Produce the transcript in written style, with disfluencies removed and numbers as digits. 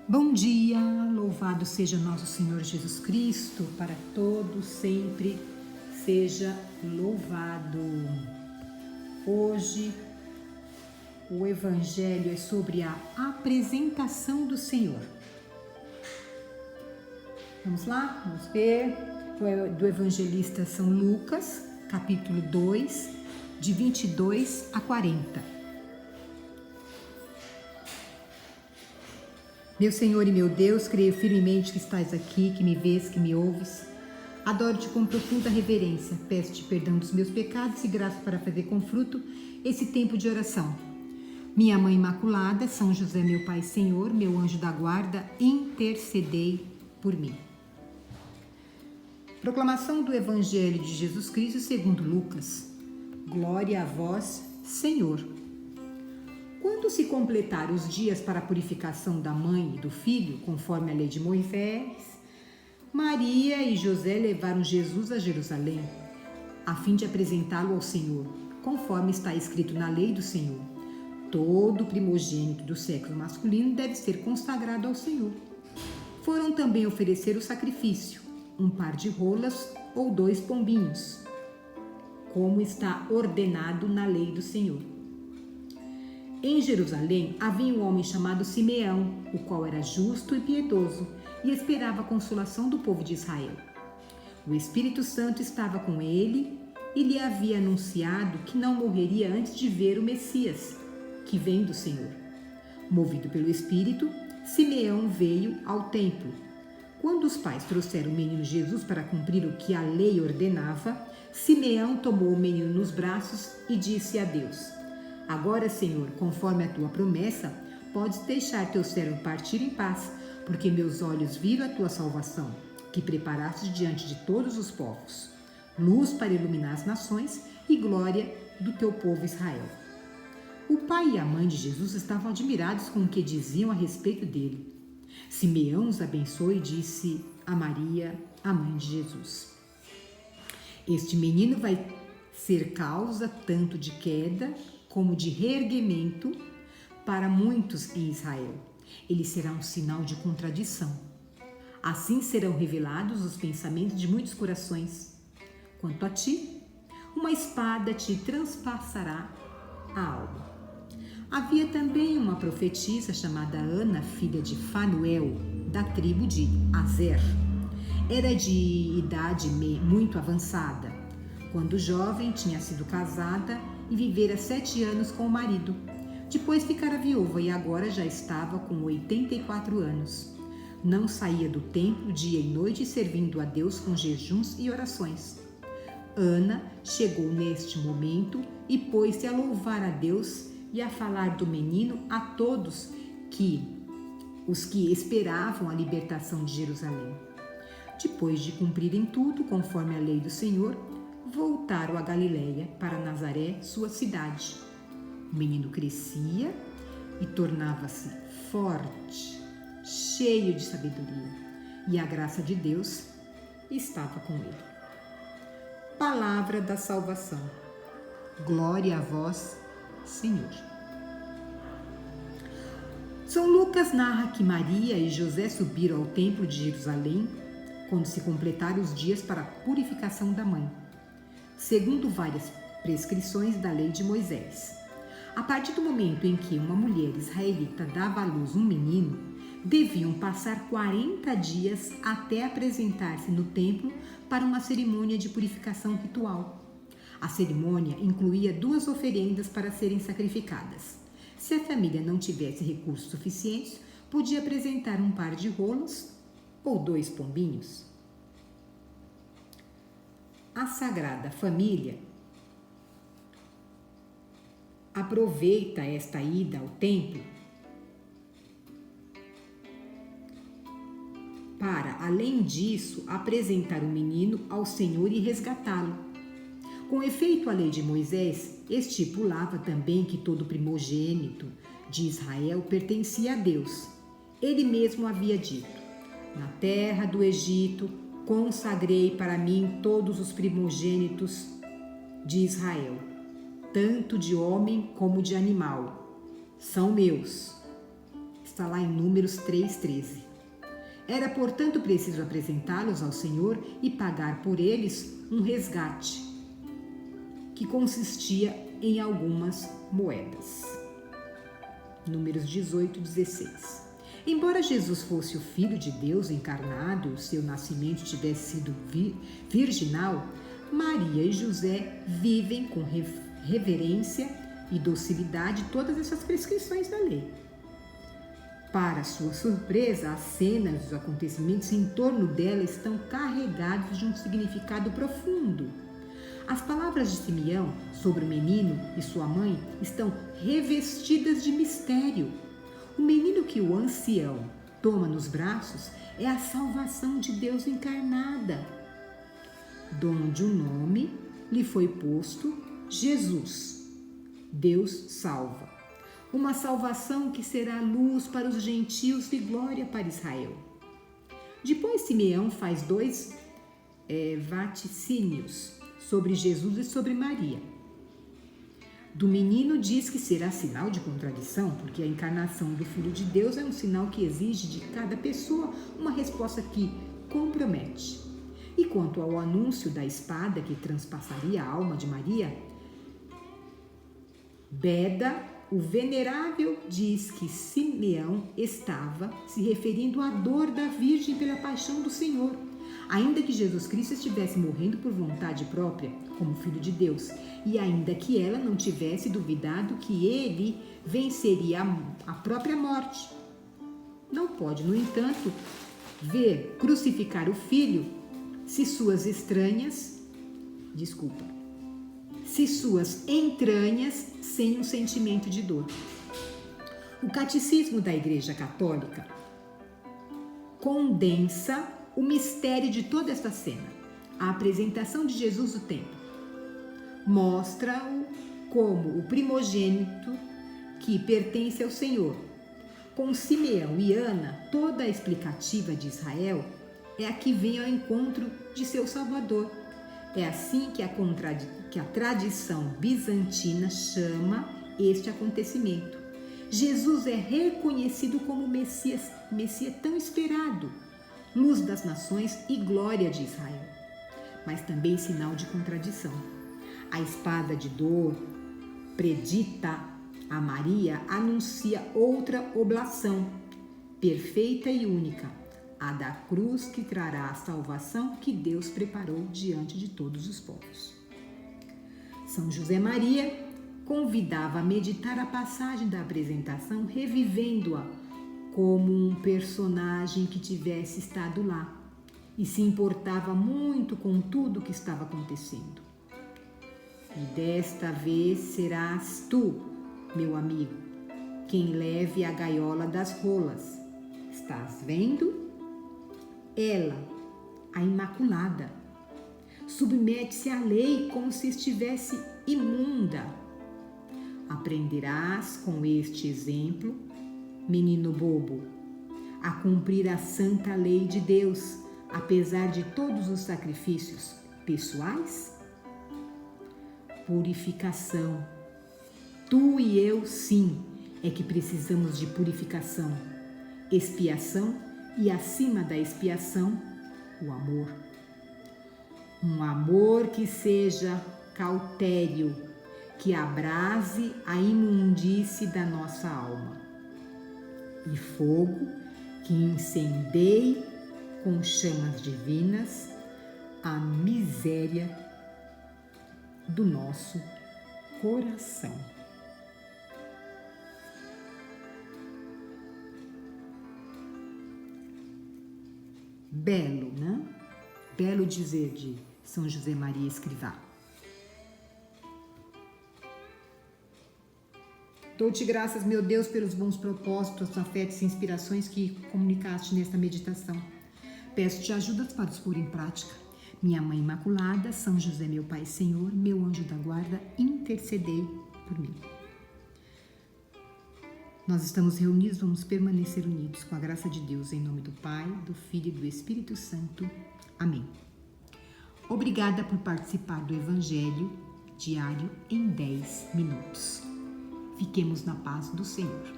Bom dia, louvado seja nosso Senhor Jesus Cristo, para todos sempre seja louvado. Hoje o Evangelho é sobre a apresentação do Senhor. Vamos lá, vamos ver do evangelista São Lucas, capítulo 2, de 22 a 40. Meu Senhor e meu Deus, creio firmemente que estás aqui, que me vês, que me ouves. Adoro-te com profunda reverência. Peço-te perdão dos meus pecados e graça para fazer com fruto esse tempo de oração. Minha Mãe Imaculada, São José, meu Pai Senhor, meu anjo da guarda, intercedei por mim. Proclamação do Evangelho de Jesus Cristo segundo Lucas. Glória a vós, Senhor. Quando se completaram os dias para a purificação da mãe e do filho, conforme a lei de Moisés, Maria e José levaram Jesus a Jerusalém, a fim de apresentá-lo ao Senhor, conforme está escrito na lei do Senhor. Todo primogênito do sexo masculino deve ser consagrado ao Senhor. Foram também oferecer o sacrifício, um par de rolas ou 2 pombinhos, como está ordenado na lei do Senhor. Em Jerusalém havia um homem chamado Simeão, o qual era justo e piedoso e esperava a consolação do povo de Israel. O Espírito Santo estava com ele e lhe havia anunciado que não morreria antes de ver o Messias, que vem do Senhor. Movido pelo Espírito, Simeão veio ao templo. Quando os pais trouxeram o menino Jesus para cumprir o que a lei ordenava, Simeão tomou o menino nos braços e disse a Deus: Agora, Senhor, conforme a tua promessa, podes deixar teu servo partir em paz, porque meus olhos viram a tua salvação, que preparaste diante de todos os povos, luz para iluminar as nações e glória do teu povo Israel. O pai e a mãe de Jesus estavam admirados com o que diziam a respeito dele. Simeão os abençoou e disse a Maria, a mãe de Jesus: Este menino vai ser causa tanto de queda como de reerguimento para muitos em Israel. Ele será um sinal de contradição. Assim serão revelados os pensamentos de muitos corações. Quanto a ti, uma espada te transpassará a alma. Havia também uma profetisa chamada Ana, filha de Fanuel, da tribo de Aser. Era de idade muito avançada. Quando jovem, tinha sido casada e vivera 7 anos com o marido. Depois ficara viúva e agora já estava com 84 anos. Não saía do templo dia e noite servindo a Deus com jejuns e orações. Ana chegou neste momento e pôs-se a louvar a Deus e a falar do menino a todos os que esperavam a libertação de Jerusalém. Depois de cumprirem tudo conforme a lei do Senhor, voltaram a Galiléia para Nazaré, sua cidade. O menino crescia e tornava-se forte, cheio de sabedoria, e a graça de Deus estava com ele. Palavra da salvação. Glória a vós, Senhor. São Lucas narra que Maria e José subiram ao templo de Jerusalém quando se completaram os dias para a purificação da mãe, segundo várias prescrições da lei de Moisés. A partir do momento em que uma mulher israelita dava à luz um menino, deviam passar 40 dias até apresentar-se no templo para uma cerimônia de purificação ritual. A cerimônia incluía 2 oferendas para serem sacrificadas. Se a família não tivesse recursos suficientes, podia apresentar um par de rolos ou 2 pombinhos. A Sagrada Família aproveita esta ida ao templo para, além disso, apresentar o menino ao Senhor e resgatá-lo. Com efeito, a lei de Moisés estipulava também que todo primogênito de Israel pertencia a Deus. Ele mesmo havia dito: Na terra do Egito consagrei para mim todos os primogênitos de Israel, tanto de homem como de animal. São meus. Está lá em Números 3:13. Era, portanto, preciso apresentá-los ao Senhor e pagar por eles um resgate, que consistia em algumas moedas. Números 18:16. Embora Jesus fosse o Filho de Deus encarnado e o seu nascimento tivesse sido virginal, Maria e José vivem com reverência e docilidade todas essas prescrições da lei. Para sua surpresa, as cenas, os acontecimentos em torno dela estão carregados de um significado profundo. As palavras de Simeão sobre o menino e sua mãe estão revestidas de mistério. O menino que o ancião toma nos braços é a salvação de Deus encarnada, donde o nome lhe foi posto Jesus, Deus salva. Uma salvação que será luz para os gentios e glória para Israel. Depois Simeão faz dois vaticínios sobre Jesus e sobre Maria. Do menino diz que será sinal de contradição, porque a encarnação do Filho de Deus é um sinal que exige de cada pessoa uma resposta que compromete. E quanto ao anúncio da espada que transpassaria a alma de Maria, Beda, o venerável, diz que Simeão estava se referindo à dor da Virgem pela paixão do Senhor, ainda que Jesus Cristo estivesse morrendo por vontade própria, como Filho de Deus, e ainda que ela não tivesse duvidado que ele venceria a própria morte. Não pode, no entanto, ver crucificar o Filho se suas entranhas sem um sentimento de dor. O Catecismo da Igreja Católica condensa o mistério de toda esta cena. A apresentação de Jesus no templo mostra-o como o primogênito que pertence ao Senhor. Com Simeão e Ana, toda a explicativa de Israel é a que vem ao encontro de seu Salvador. É assim que a tradição bizantina chama este acontecimento. Jesus é reconhecido como o Messias tão esperado, luz das nações e glória de Israel, mas também sinal de contradição. A espada de dor predita a Maria anuncia outra oblação, perfeita e única, a da cruz que trará a salvação que Deus preparou diante de todos os povos. São José Maria convidava a meditar a passagem da apresentação, revivendo-a como um personagem que tivesse estado lá e se importava muito com tudo o que estava acontecendo. E desta vez serás tu, meu amigo, quem leve a gaiola das rolas. Estás vendo? Ela, a Imaculada, submete-se à lei como se estivesse imunda. Aprenderás com este exemplo, menino bobo, a cumprir a santa lei de Deus, apesar de todos os sacrifícios pessoais? Purificação. Tu e eu, sim, é que precisamos de purificação, expiação e, acima da expiação, o amor. Um amor que seja cautério, que abrase a imundície da nossa alma, e fogo que incendeie com chamas divinas a miséria do nosso coração. Belo, né? Belo dizer de São José Maria Escrivá. Dou-te graças, meu Deus, pelos bons propósitos, afetos e inspirações que comunicaste nesta meditação. Peço-te ajudas para os pôr em prática. Minha Mãe Imaculada, São José, meu Pai e Senhor, meu anjo da guarda, intercedei por mim. Nós estamos reunidos, vamos permanecer unidos com a graça de Deus, em nome do Pai, do Filho e do Espírito Santo. Amém. Obrigada por participar do Evangelho diário em 10 minutos. Fiquemos na paz do Senhor.